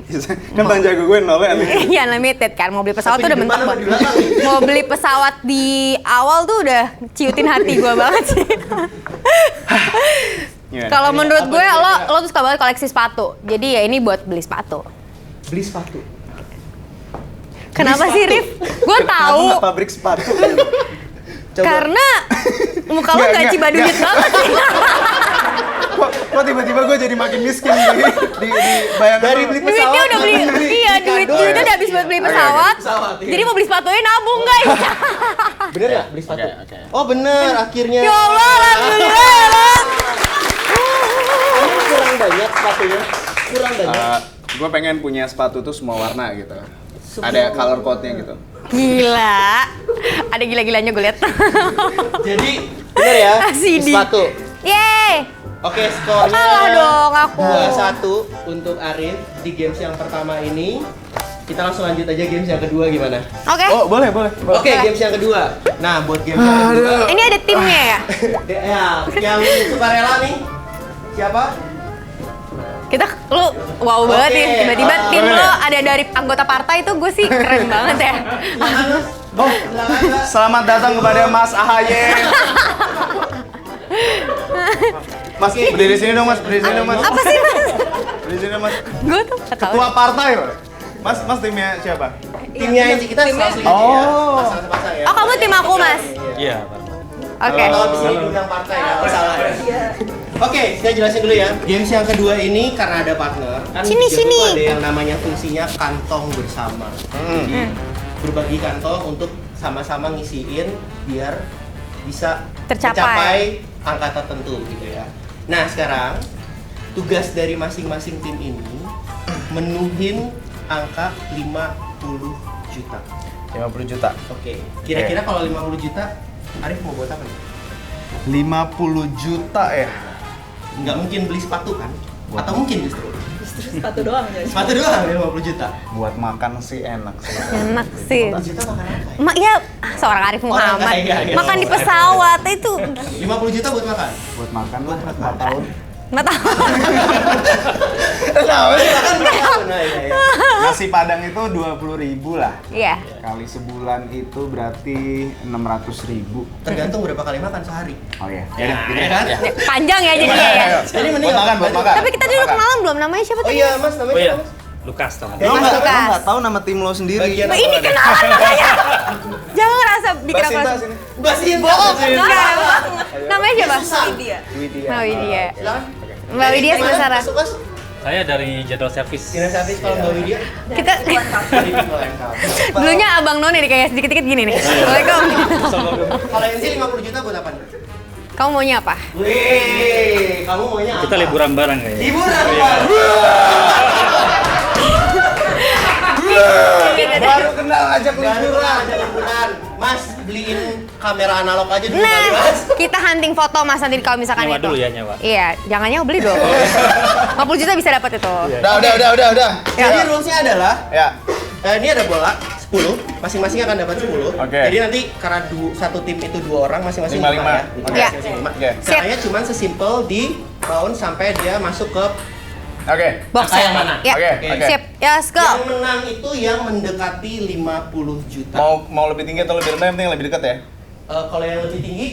S2: Kan Bang Jago gue nolnya nih.
S1: Iya unlimited kan. Mau beli pesawat
S6: Tapi
S1: tuh udah
S6: di depan
S1: mentok
S6: apa di
S1: banget.
S6: belakang?
S1: Mau beli pesawat di awal tuh udah ciutin hati gue banget sih.
S2: Gimana?
S1: Kalau
S6: Ini
S1: menurut
S6: apa
S1: gue
S6: kira-kira?
S1: lo tuh suka banget koleksi sepatu. Jadi ya ini buat beli sepatu.
S6: Beli sepatu.
S1: Kenapa sih Rif? Gue tahu.
S2: Kenapa nggak pabrik sepatu?
S6: Coba.
S1: Karena muka lo
S2: Nggak,
S1: gak cibaduit banget sih.
S2: Kok tiba-tiba gue jadi makin miskin di bayangan
S6: Dari
S2: lo?
S6: beli
S1: Duitnya
S6: pesawat
S1: udah beli,
S6: beli
S1: iya
S6: kado
S1: duitnya
S6: ya?
S1: udah habis buat beli
S2: Oke, oke.
S1: pesawat.
S6: Pesawat, iya.
S1: Jadi mau beli sepatunya nabung guys.
S6: Bener nggak beli sepatu?
S2: Oke.
S6: Oh bener, akhirnya.
S1: Ya Allah, alhamdulillah ya Allah.
S6: Kamu kurang banyak sepatunya. Kurang banyak.
S2: Gue pengen punya sepatu tuh semua warna gitu. Ada color code-nya gitu.
S1: Gila. Ada gila-gilanya gue liat.
S6: Jadi bener ya,
S1: CD.
S6: sepatu.
S1: Yeay.
S6: Oke, skornya
S1: Kalah dong aku.
S6: 2-1 untuk Arif di games yang pertama ini. Kita langsung lanjut aja games yang kedua gimana?
S1: Oke.
S2: Oh, boleh.
S6: Oke, games yang kedua. Nah, buat games yang kedua.
S1: Ini ada timnya ya?
S6: Ya, yang sukarela nih. Siapa?
S1: Kita lu wow banget
S6: Oke.
S1: nih. Tiba-tiba
S6: Ah,
S1: tim
S2: boleh.
S1: lo ada dari anggota partai itu gue sih keren banget ya.
S6: Silakan, Mas.
S2: Oh,
S6: Silakan, Mbak.
S2: selamat datang kepada Mas Ahaye. Mas, berdiri sini dong Mas, berdiri sini dong Mas.
S1: Apa sih mas?
S2: Berdiri sini dong Mas.
S1: Gue tuh gak tahu.
S2: Ketua partai loh. Mas timnya siapa?
S6: Timnya Enzi kita selesai
S2: Oh.
S6: ya. Pasang-pasang ya.
S1: Oh kamu tim aku mas?
S4: Iya.
S1: Oke.
S6: Kalau di sini diundang partai nggak masalah ya. Oke, saya jelasin dulu ya. Games yang kedua ini karena ada partner, kan
S1: Sini,
S6: di game
S1: sini.
S6: itu ada yang namanya fungsinya kantong bersama. Jadi berbagi kantong untuk sama-sama ngisiin biar bisa
S1: Tercapai.
S6: mencapai angka tertentu gitu ya. Nah, sekarang tugas dari masing-masing tim ini menuhin angka 50 juta.
S2: 50 juta.
S6: Oke. Kira-kira kalau 50 juta Arif mau buat apa nih?
S2: 50 juta ya?
S6: Nggak mungkin beli sepatu kan?
S2: Buat
S6: Atau mungkin justru?
S7: Sepatu doang ya.
S6: Sepatu doang 50 juta.
S2: Buat makan sih enak sih.
S1: Enak sih.
S6: 50 juta makan apa ya?
S1: Ya seorang Arif Muhammad.
S6: kaya, ya.
S1: Makan di pesawat itu
S6: 50 juta buat makan?
S2: Buat makan lah 4 tahun.
S1: nggak tahu.
S6: Silakan makan. Nah, iya.
S2: Nasi Padang itu 20.000 lah.
S1: Iya.
S2: Kali sebulan itu berarti 600.000.
S6: Tergantung berapa kali makan sehari.
S2: Oh iya.
S6: Ya, ya kan?
S1: Panjang ya jadinya ya.
S6: Jadi mending
S2: Buat makan, buat makan.
S1: Tapi kita dulu kenalan belum, namanya siapa
S6: Oh
S1: tadi?
S6: iya, Mas, namanya
S4: Oh iya,
S6: siapa, Mas?
S4: Lukas teman.
S2: Lo
S1: Mas Lukas.
S2: nggak tahu nama tim lo sendiri.
S6: Bagian
S1: Nah, ini kenalan makanya. Jangan ngerasa bikin
S2: Mbak
S1: aku
S2: Sinta sini.
S6: Mbak Sinta.
S1: bohong.
S6: Mbak Sinta.
S1: Enggak. Namanya siapa?
S6: Susah.
S7: Dia.
S2: Widya.
S1: Mbak Widya.
S6: Silakan.
S1: Mbak Widya
S6: Gimana?
S1: sebentar.
S6: Masuk, Mas.
S7: Saya dari jadwal servis.
S6: Jadwal servis kalau Mbak Widya
S1: Kita
S6: dari People and Cup.
S1: dulunya Abang None nih kayak sedikit-sedikit gini nih. Assalamualaikum.
S6: Kalau yang sini 50 juta buat apa nih?
S1: Kamu maunya apa?
S6: Wih, kamu maunya apa?
S7: Kita liburan bareng kayaknya.
S6: Liburan Pak.
S2: Baru kenal ajak
S6: Liburan, ada liburan. Mas, beliin kamera analog aja dulu kali,
S1: Nah,
S6: Mas.
S1: kita hunting foto Mas nanti kalau misalkan
S7: Nyewa
S1: itu.
S7: dulu ya, nyewa.
S1: Iya, jangan nyewa, beli dong. 50 juta bisa dapat itu.
S2: Udah.
S6: Jadi rulesnya adalah
S2: Ya.
S6: ini ada bola 10, masing-masing akan dapat 10.
S2: Oke.
S6: Jadi nanti karena satu tim itu 2 orang, masing-masing 5
S2: 5-5.
S6: ya.
S2: Oke.
S1: Ya.
S6: Masing-masing 5.
S2: Oke.
S6: Caranya cuma sesimpel di round sampai dia masuk ke
S2: Oke.
S1: Box
S6: Angka yang mana?
S1: Ya.
S2: Oke.
S1: Sip. Ya, let's go.
S6: yang menang itu yang mendekati 50 juta.
S2: Mau lebih tinggi atau lebih rendah, yang penting lebih dekat ya.
S6: Kalau yang lebih tinggi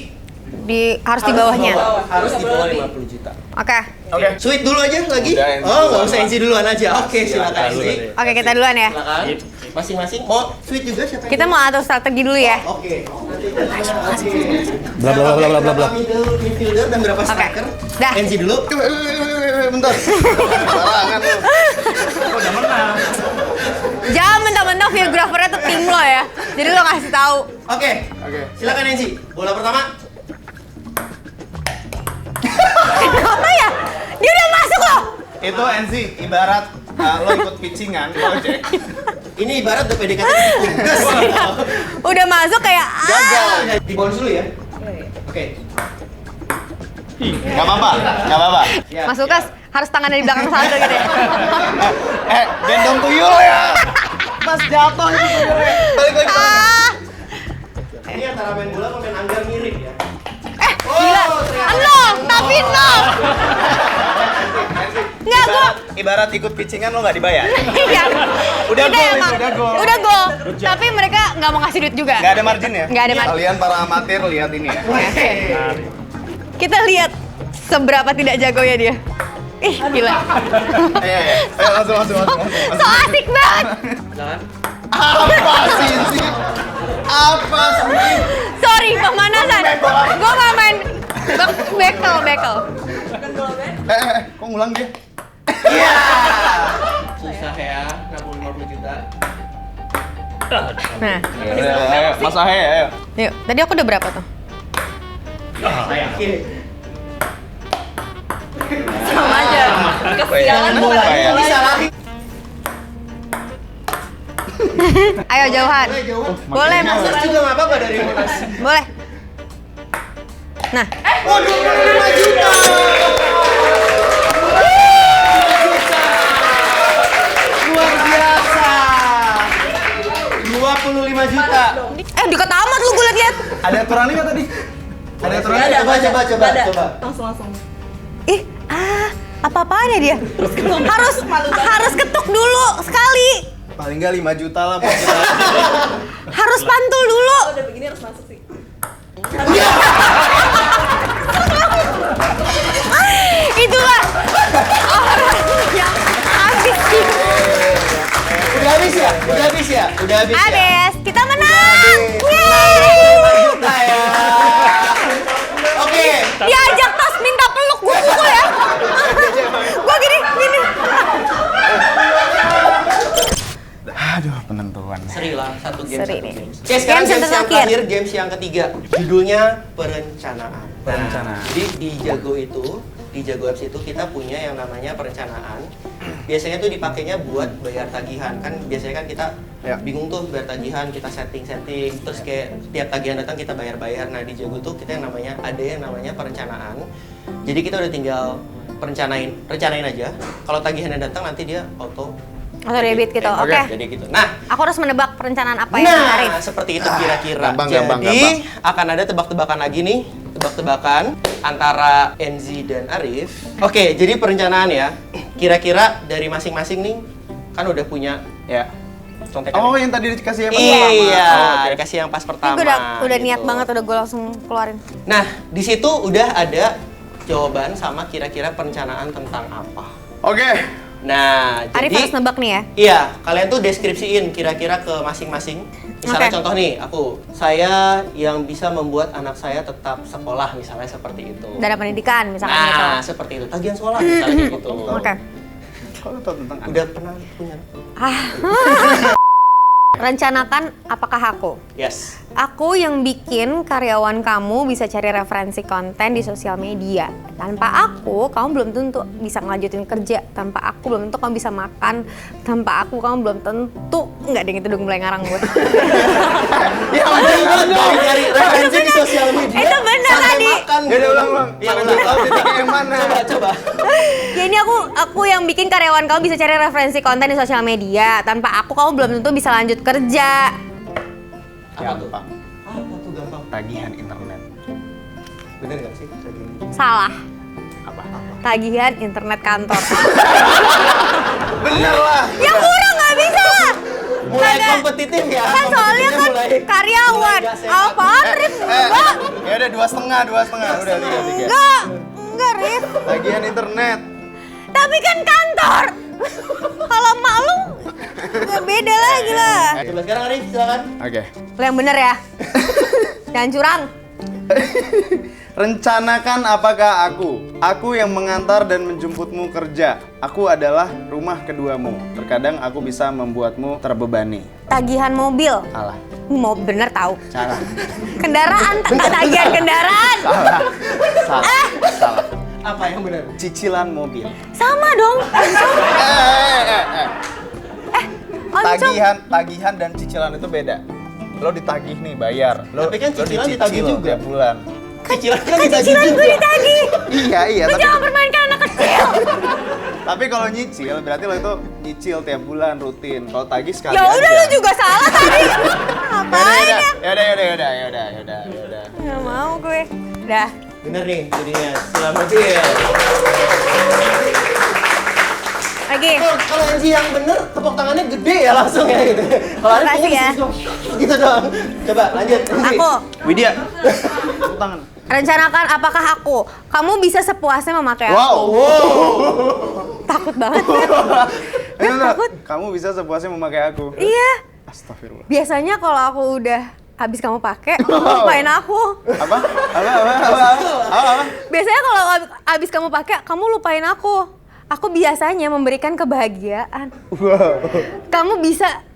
S1: Harus di bawahnya.
S6: harus di bawah 50 juta.
S1: Oke.
S2: Oke.
S6: Sweet dulu aja lagi.
S2: Udah, NC
S6: Oh, nggak
S2: duluan.
S6: usah NC duluan aja. Oke, silakan
S2: Silakan.
S6: NC.
S1: Oke, kita duluan ya.
S6: Silakan. Masing-masing mau sweet juga siapa? yang
S1: Kita
S6: dulu?
S1: mau atur strategi dulu ya.
S6: Oke.
S7: Bla, bla, bla, bla, bla, bla.
S6: Middle midfielder dan berapa striker?
S1: Dah.
S6: NC dulu.
S2: Bentar. Barangan lu. Udah menang.
S1: Jangan mentang-mentang videografernya tuh tim lo ya. Jadi lo kasih tahu.
S6: Oke.
S2: Oke.
S6: Silakan NC. Bola pertama.
S1: Apa ya? Dia udah masuk loh.
S2: Itu NC ibarat lo ikut pitchingan, Gojek.
S6: Ini ibarat udah PDKT tugas.
S1: Udah masuk kayak
S2: Gagal.
S6: Di bonus dulu ya. Oke.
S2: Gak apa-apa.
S6: Ya.
S1: Mas Lukas harus tangan dari belakang satu gitu ya.
S2: Gendong tuyul ya. Mas jatuh itu tuyulnya. Balik lagi.
S1: Ah,
S6: Ini antara main bola sama main anggar mirip ya.
S1: gila. No, tapi no. Nggak, gua.
S2: Ibarat ikut pitchingan lo nggak dibayar.
S1: Iya.
S2: Udah
S1: Kita
S2: gol,
S1: emang-
S2: udah gol.
S1: Udah gol. Tapi mereka nggak mau ngasih duit juga.
S2: Nggak ada margin ya?
S1: Nggak ada margin.
S2: Kalian para amatir lihat ini ya.
S1: Kita lihat seberapa tidak jagonya dia. Ih, gila.
S2: Ayo langsung.
S1: So asik banget.
S6: Silakan.
S2: Apa sih? Apa sih?
S1: Sorry, pemanasan. Gua nggak main bekel.
S2: Kok ngulang dia?
S6: Iya. Susah ya, nabung 50 juta.
S1: Nah,
S2: Ayo, Mas Ahe, ayo.
S1: yuk. Tadi aku udah berapa tuh?
S6: Saya yakin.
S1: Sama aja.
S2: Kesialan bola ya.
S6: Bisa lagi.
S1: Ayo jauhan. Boleh masuk.
S6: Masuk juga nggak apa-apa dari Monas.
S1: Boleh. Nah,
S6: Waduh, 5 juta. Luar biasa. 25 juta.
S1: dekat amat lu gue liat-liat.
S2: Ada aturannya nggak tadi? Ada aturannya?
S6: Coba.
S8: Langsung.
S1: Ih, apa-apaan ya dia? Harus ketuk dulu sekali.
S2: Paling nggak 5 juta lah.
S1: Harus pantul dulu.
S8: Udah begini harus masuk sih.
S1: Itulah orang yang habis sih.
S6: Udah habis ya?
S1: Habis. Kita menang. Yeay.
S6: 5 juta ya. Oke.
S1: Diajak tas minta peluk gue pukul ya. Gue gini.
S2: Aduh, penentuan.
S6: Seri lah, satu game.
S1: Seri
S6: satu
S1: nih.
S6: games. Oke, sekarang
S1: Games yang
S6: games yang
S1: terakhir.
S6: terakhir, games yang ketiga. Judulnya perencanaan.
S2: Perencanaan.
S6: Jadi di Jago Apps itu kita punya yang namanya perencanaan. Biasanya tuh dipakainya buat bayar tagihan. Kan biasanya kan kita
S2: Ya.
S6: bingung tuh bayar tagihan, kita setting, terus kayak tiap tagihan datang kita bayar. Nah, di Jago tuh kita ada yang namanya perencanaan. Jadi kita udah tinggal rencanain aja. Kalau tagihannya datang nanti dia auto
S1: debit gitu. Oke.
S6: Jadi gitu. Nah,
S1: Aku harus menebak perencanaan apa yang menarik.
S6: nah, seperti itu kira-kira.
S2: gampang.
S6: Jadi, akan ada tebak-tebakan lagi nih. Tebak-tebakan antara Enzi dan Arif. Oke, jadi perencanaan ya. Kira-kira dari masing-masing nih, kan udah punya
S2: Ya.
S6: contekan.
S2: Oh,
S6: ya?
S2: yang tadi dikasih yang pertama.
S6: Iya,
S2: Oh, oke.
S6: dikasih yang pas
S1: Ini
S6: pertama.
S1: gue udah niat
S6: gitu.
S1: banget, udah gue langsung keluarin.
S6: Nah, di situ udah ada jawaban sama kira-kira perencanaan tentang apa.
S2: Oke.
S6: Nah,
S1: Arif
S6: jadi
S1: harus nebak nih ya.
S6: iya, kalian tuh deskripsiin kira-kira ke masing-masing. Misalnya
S1: Oke.
S6: contoh nih, saya yang bisa membuat anak saya tetap sekolah, misalnya seperti itu.
S1: Dana pendidikan misalkan gitu.
S6: Nah, seperti itu. Tagihan sekolah misalnya gitu.
S1: Oke.
S2: Kok lu tahu tentang Anda?
S6: Udah pernah punya?
S1: Rencanakan apakah aku?
S6: Yes.
S1: Aku yang bikin karyawan kamu bisa cari referensi konten di sosial media. Tanpa aku, kamu belum tentu bisa ngelanjutin kerja. Tanpa aku, belum tentu kamu bisa makan. Tanpa aku, kamu belum tentu... Nggak deh, itu udah mulai ngarang gue.
S6: Ya bener dong, cari referensi di sosial media.
S1: Itu bener
S6: sampai
S1: tadi.
S6: makan.
S2: Ya udah ulang.
S6: Iya,
S2: Mana
S6: ulang.
S2: tahu titiknya yang mana?
S6: Coba.
S1: Ya ini aku yang bikin karyawan kamu bisa cari referensi konten di sosial media. Tanpa aku, kamu belum tentu bisa lanjut kerja.
S2: Gampang.
S6: Apa tuh gampang?
S2: Tagihan internet.
S6: Bener nggak sih? Tagihan.
S1: Salah.
S2: Apa?
S1: Tagihan internet kantor.
S2: Bener lah.
S1: Yang murah nggak bisa lah.
S6: Mulai
S1: Kagak.
S6: kompetitif ya.
S1: Kan soalnya
S6: Kompetitifnya
S1: kan
S6: mulai
S1: karyawan.
S6: nggak sehat.
S1: Apaan, Rif? Enggak.
S2: Ya udah 2,5. Udah 3.
S1: Enggak, Rif.
S2: Tagihan internet.
S1: Tapi kan kantor. Kalau mak lu nggak beda lagi lah.
S6: Coba sekarang Arif, silakan.
S2: Oke.
S1: Lu yang bener ya. Jangan curang.
S2: Rencanakan apakah aku yang mengantar dan menjemputmu kerja. Aku adalah rumah keduamu. Terkadang aku bisa membuatmu terbebani.
S1: Tagihan mobil.
S2: Salah.
S1: Mau bener tahu.
S2: Salah.
S1: Kendaraan, tagihan kendaraan.
S2: Salah. Salah. Salah.
S6: Apa yang benar?
S2: Cicilan mobil.
S1: Sama dong. Oncom.
S2: Tagihan dan cicilan itu beda. Lo ditagih nih, bayar.
S6: Tapi kan cicilan
S2: dicicil
S6: ditagih juga.
S2: tiap bulan.
S6: Cicilan kan
S1: Kan
S6: ditagih
S1: cicilan gue
S6: juga.
S1: ditagih.
S2: Iya,
S1: Lu
S2: tapi
S1: jangan permainkan anak kecil.
S2: tapi kalau nyicil berarti lo itu nyicil tiap bulan rutin. Kalau tagih sekali
S1: Ya udah,
S2: aja.
S1: lu juga salah tadi. Ngapain ya?
S2: Yaudah.
S1: Nggak mau gue. Udah.
S6: Bener nih, jadinya cicilan mobil.
S1: Lagi.
S6: Kalau Anji yang bener, tepuk tangannya gede ya langsung ya gitu. Kalau Arif
S1: Makasih
S6: kayaknya
S1: ya.
S6: gitu dong. Coba lanjut. Anji.
S1: Aku.
S2: Widya, tepuk tangan.
S1: Rencanakan apakah kamu bisa sepuasnya memakai aku.
S2: Wow.
S1: Takut banget.
S2: Takut. Kamu bisa sepuasnya memakai aku.
S1: Iya.
S2: Astagfirullah.
S1: Biasanya kalau aku udah habis kamu pakai, lupain aku.
S2: Apa?
S1: Biasanya kalau habis kamu pakai, kamu lupain aku. Aku biasanya memberikan kebahagiaan.
S2: Wow.
S1: Kamu bisa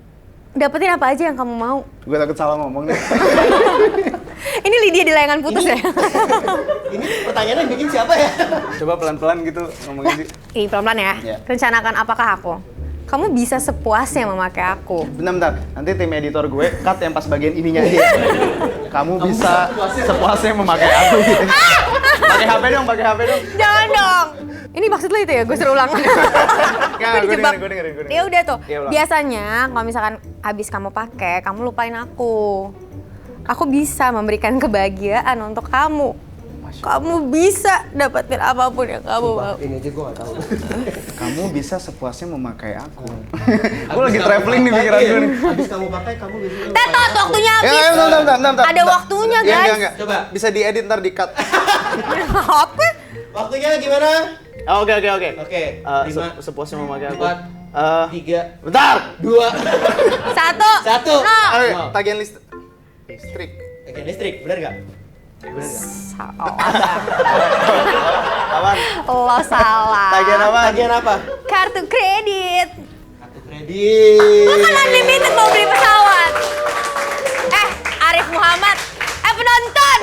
S1: dapetin apa aja yang kamu mau.
S2: Gue takut salah ngomong nih.
S1: Ini Lydia di layangan putus ya?
S6: Ini pertanyaannya yang bikin siapa ya?
S2: Coba pelan-pelan gitu ngomongin sih.
S1: Ih, pelan-pelan ya.
S2: Iya.
S1: Rencanakan apakah aku? Kamu bisa sepuasnya memakai aku.
S2: Bentar. Nanti tim editor gue cut yang pas bagian ininya aja. Kamu bisa sepuasnya memakai aku gitu. Pakai HP dong.
S1: Jangan dong. Ini maksud lo itu ya? Gue suruh ulang.
S2: Gue
S1: Dijebak.
S2: dengerin.
S1: Ya udah tuh.
S2: Iya, ulang.
S1: Biasanya kalau misalkan habis kamu pakai, kamu lupain aku. Aku bisa memberikan kebahagiaan untuk kamu. Kamu bisa dapetin apapun yang kamu mau.
S6: Ini aja gue gak tahu.
S2: Kamu bisa sepuasnya memakai aku. Gue lagi traveling di pikiran gue nih.
S6: Habis kamu pakai, kamu bisa.
S1: Tetot, waktunya habis.
S2: Bentar.
S1: Ada waktunya, guys.
S2: Enggak.
S6: Coba.
S2: Bisa diedit ntar di cut.
S1: Apa?
S6: Waktunya gimana?
S2: Oke.
S6: Oke. 5,
S2: Sepuasnya memakai aku.
S6: 4, 3,
S2: Bentar.
S6: 2,
S1: 1.
S6: 1.
S1: No.
S2: Tagihan listrik.
S6: Oke, listrik, bener gak? Bener gak?
S2: Apaan?
S1: Lo salah.
S2: Tagihan apa?
S6: Tagihan apa?
S1: Kartu kredit.
S6: Kartu kredit.
S1: Lo kan unlimited mau beli pesawat. Arif Muhammad. Penonton.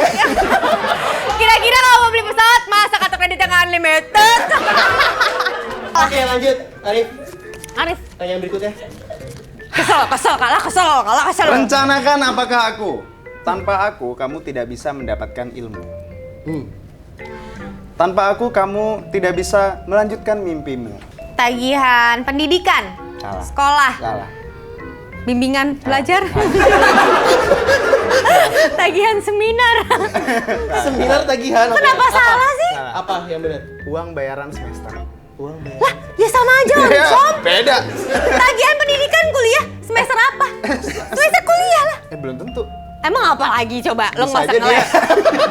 S1: Kira-kira kalau mau beli pesawat, masa kartu kredit yang unlimited?
S6: Oke, lanjut.
S1: Arif.
S6: Tanya yang berikutnya.
S1: Kesel.
S2: Rencanakan apakah aku? Tanpa aku, kamu tidak bisa mendapatkan ilmu. Tanpa aku, kamu tidak bisa melanjutkan mimpimu.
S1: Tagihan pendidikan.
S2: Salah.
S1: Sekolah.
S2: Salah.
S1: Bimbingan belajar. Tagihan seminar.
S6: Seminar tagihan. oke.
S1: Kenapa salah sih?
S6: Apa yang benar?
S2: Uang bayaran semester.
S6: Uang bayar.
S1: Lah, ya sama aja Oncom.
S2: Beda.
S1: Tagihan pendidikan kuliah semester apa? Semester kuliah lah.
S2: Belum tentu.
S1: Emang apa lagi coba? Lo
S2: Bisa
S1: nggak usah
S2: aja dia.
S1: ngeles.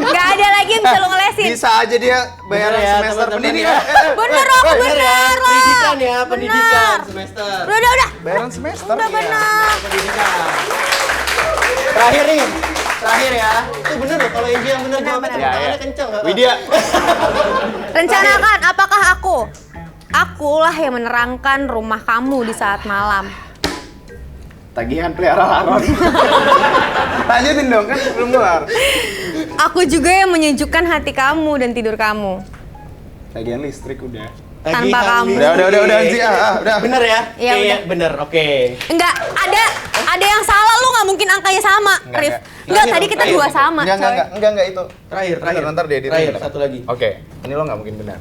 S1: Nggak ada lagi yang bisa lo ngelesin.
S2: Bisa aja dia bayaran
S6: Bener ya,
S2: semester
S6: teman-teman
S2: pendidikan.
S6: ya.
S1: Bener Rok, bener lo.
S6: Pendidikan ya, pendidikan
S1: Bener.
S6: semester.
S1: Udah.
S2: Bayaran semester.
S1: Udah bener.
S6: Pendidikan. Terakhir nih. Terakhir ya. Itu bener loh kalau Angie yang bener jawabnya
S1: Bener.
S6: tepuk tangannya kenceng. nggak?
S2: Widya.
S1: Rencanakan apakah Akulah yang menerangkan rumah kamu di saat malam.
S2: Tagihan pelihara laron. Lanjutin dong, kan belum kelar.
S1: Aku juga yang menyejukkan hati kamu dan tidur kamu.
S2: Tagihan listrik udah.
S1: Tanpa kamu.
S2: Udah sih, udah.
S6: Bener ya?
S1: Iya,
S6: Oke,
S1: udah.
S6: bener, oke.
S1: Enggak, ada yang salah, lu nggak mungkin angkanya sama, Rif. Enggak, tadi kita
S6: Terakhir.
S1: dua sama.
S2: Enggak itu.
S6: Terakhir.
S2: Ntar dia
S6: Terakhir, satu lagi.
S2: Oke, ini lo nggak mungkin benar.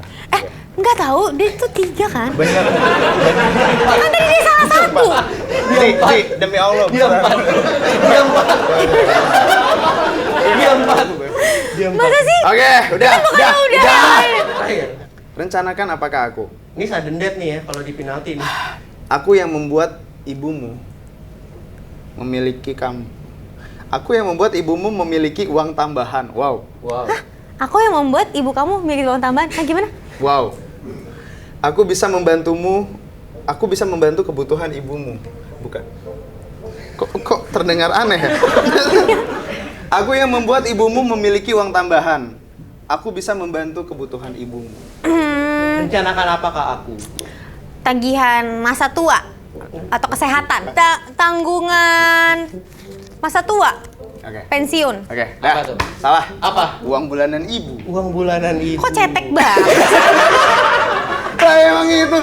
S1: Enggak tahu, dia itu 3 kan?
S2: Bener.
S1: Kan tadi dia salah 1.
S2: Di, demi Allah.
S6: Dia 4.
S1: Masa sih?
S2: Oke, udah.
S1: Udah.
S6: Terakhir.
S2: Rencanakan apakah aku?
S6: Ini sudden death nih ya kalau di penalti nih.
S2: Aku yang membuat ibumu memiliki kamu. Aku yang membuat ibumu memiliki uang tambahan. Wow.
S1: Aku yang membuat ibu kamu memiliki uang tambahan. Nah, gimana?
S2: Wow. Aku bisa membantumu. Aku bisa membantu kebutuhan ibumu. Bukan. Kok terdengar aneh ya? Aku yang membuat ibumu memiliki uang tambahan. Aku bisa membantu kebutuhan ibumu.
S6: Rencanakan apakah aku?
S1: Tagihan masa tua atau kesehatan. Tanggungan masa tua.
S2: Oke.
S1: Pensiun.
S2: Oke.
S6: Apa tuh?
S2: Salah.
S6: Apa?
S2: Uang bulanan ibu.
S6: Uang bulanan ibu.
S1: Kok cetek banget?
S2: Lah emang itu.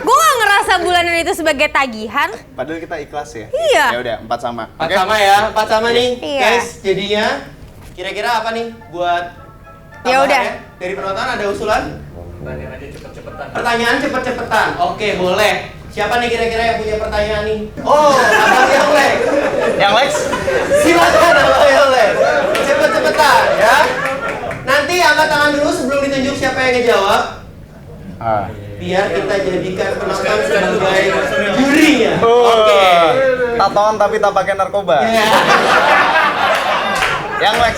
S1: Gue gak ngerasa bulanan itu sebagai tagihan.
S2: Padahal kita ikhlas ya.
S1: Iya.
S2: Ya udah, 4 sama.
S6: 4 sama ya, 4 sama nih.
S1: Iya.
S6: Guys, jadinya kira-kira apa nih buat
S1: Ya udah.
S6: tambahannya? Dari penonton ada usulan? Pertanyaan cepet-cepetan. Oke, boleh. Siapa nih kira-kira yang punya pertanyaan nih? Oh, Abang yang Lex.
S2: Yang Lex?
S6: Silakan Abang yang Lex. Cepet-cepetan ya. Nanti angkat tangan dulu sebelum ditunjuk siapa yang ngejawab. Biar kita jadikan penonton sebagai jurinya. Oke.
S2: Tatoan tapi tak pakai narkoba.
S6: Ya.
S2: Yang Lex.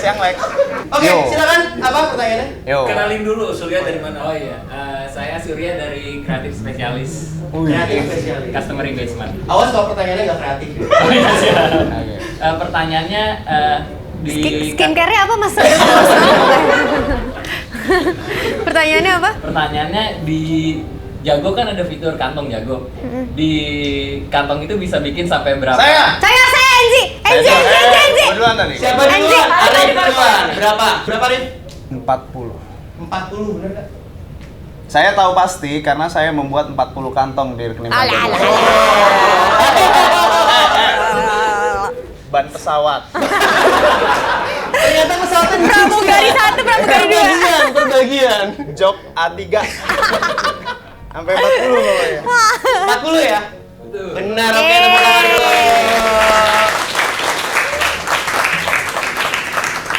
S6: Oke,
S2: Yo.
S6: silakan. Apa pertanyaannya?
S2: Yo.
S8: Kenalin dulu, Surya dari mana? Oh iya, saya Surya dari Kreatif Spesialis
S6: Kreatif spesialis.
S8: Customer Engagement.
S6: Awas kalau pertanyaannya nggak kreatif. Ya.
S8: Oh iya siap. Pertanyaannya di
S1: Skincare-nya apa, Mas? Pertanyaannya apa?
S8: Pertanyaannya di Jago kan ada fitur kantong Jago. Di kantong itu bisa bikin sampai berapa?
S2: Saya.
S1: Enzi.
S2: Gua duluan tadi.
S6: Siapa
S1: Anjing.
S6: duluan? Arif duluan. Berapa? Berapa, Arif?
S2: 40.
S6: 40, bener nggak?
S2: Saya tahu pasti karena saya membuat 40 kantong di rekening
S1: Alah,
S2: Jago.
S1: alah.
S2: Ban pesawat.
S6: Ternyata pesawatnya
S1: Pramugari 1, pramugari 2.
S6: Perbagian.
S2: Jok A3. Sampai 40 pokoknya.
S6: 40 ya? Benar, oke, tepuk tangan dulu.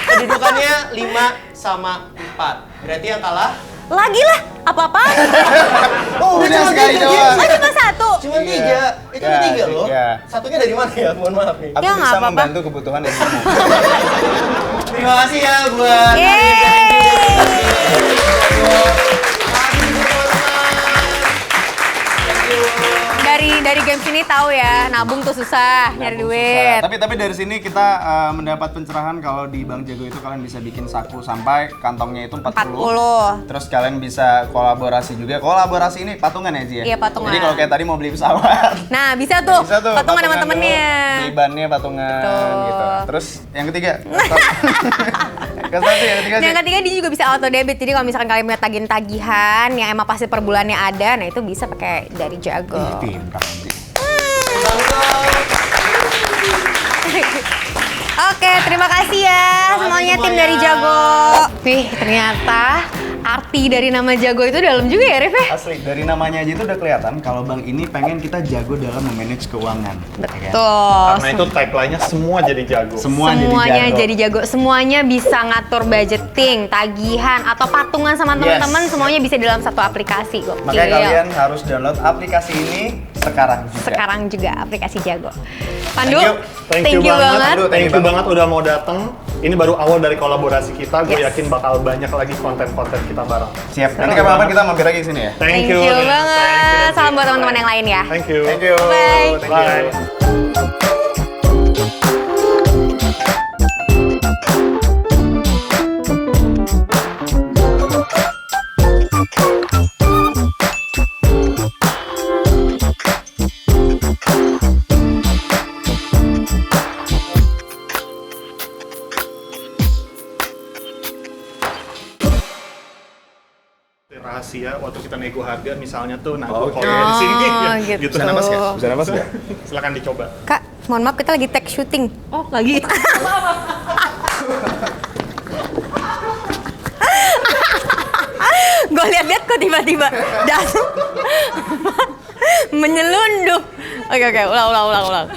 S6: Kedudukannya 5 sama 4. Berarti yang kalah
S1: Lagi lah, apa-apaan?
S2: Oh, udah
S6: cuma
S2: sekali
S6: tiga,
S2: doang.
S1: Oh, cuma 1.
S6: cuma 3. Itu
S2: Ya,
S6: 3 loh.
S2: 3.
S6: Satunya dari mana ya? Mohon maaf nih.
S2: Aku
S1: Ya, nggak
S2: bisa
S1: apa-apa.
S2: membantu kebutuhan ibumu.
S6: Terima kasih ya buat
S1: Dari games ini tahu ya, nabung tuh susah, nyari duit.
S2: Tapi dari sini kita mendapat pencerahan kalau di Bank Jago itu kalian bisa bikin saku sampai kantongnya itu 40.
S1: 40.
S2: Terus kalian bisa kolaborasi juga. Kolaborasi ini patungan ya, Ji ya?
S1: Iya, patungan.
S2: Jadi kalau kayak tadi mau beli pesawat.
S1: Nah, bisa tuh.
S2: Bisa tuh
S1: Patungan sama temennya.
S2: dulu, beli bannya patungan
S1: Betul.
S2: gitu. Terus yang ketiga. Kasih yang ketiga sih.
S1: Yang ketiga dia juga bisa auto debit. Jadi kalau misalkan kalian punya tagihan yang emang pasti per bulannya ada, nah itu bisa pakai dari Jago.
S2: Pintar nanti.
S1: Oke, terima kasih ya semuanya tim dari Jago. Nih, ternyata arti dari nama Jago itu dalam juga ya, Rif ya?
S2: Asli, dari namanya aja itu udah kelihatan kalau bank ini pengen kita jago dalam memanage keuangan. Ya kan?
S1: Betul.
S3: Karena itu tagline-nya semua jadi jago.
S1: Semuanya jadi jago. Semuanya bisa ngatur budgeting, tagihan, atau patungan sama teman-teman. Semuanya bisa dalam satu aplikasi. Gokil.
S2: Makanya kalian harus download aplikasi ini sekarang juga.
S1: Sekarang juga aplikasi Jago. Pandu,
S3: Thank you banget.
S2: Pandu.
S3: Thank you banget udah mau datang. Ini baru awal dari kolaborasi kita. Gue
S1: Yes.
S3: yakin bakal banyak lagi konten-konten kita bareng.
S2: Siap. Nanti kapan-kapan kita mampir lagi ke sini ya.
S1: Thank you banget. Salam buat teman-teman yang lain ya.
S3: Thank you.
S2: Thank you.
S1: Bye.
S2: Thank you.
S3: Bye. Rahasia waktu kita nego harga misalnya tuh, nah
S2: Oke.
S3: gue korein sini
S1: gitu.
S3: gitu.
S2: Bisa nafas nggak? Bisa nafas nggak?
S3: Silakan dicoba.
S1: Kak, mohon maaf kita lagi take shooting.
S5: Oh, lagi.
S1: Gue lihat-lihat kok tiba-tiba datang menyelundup. Oke, ulang.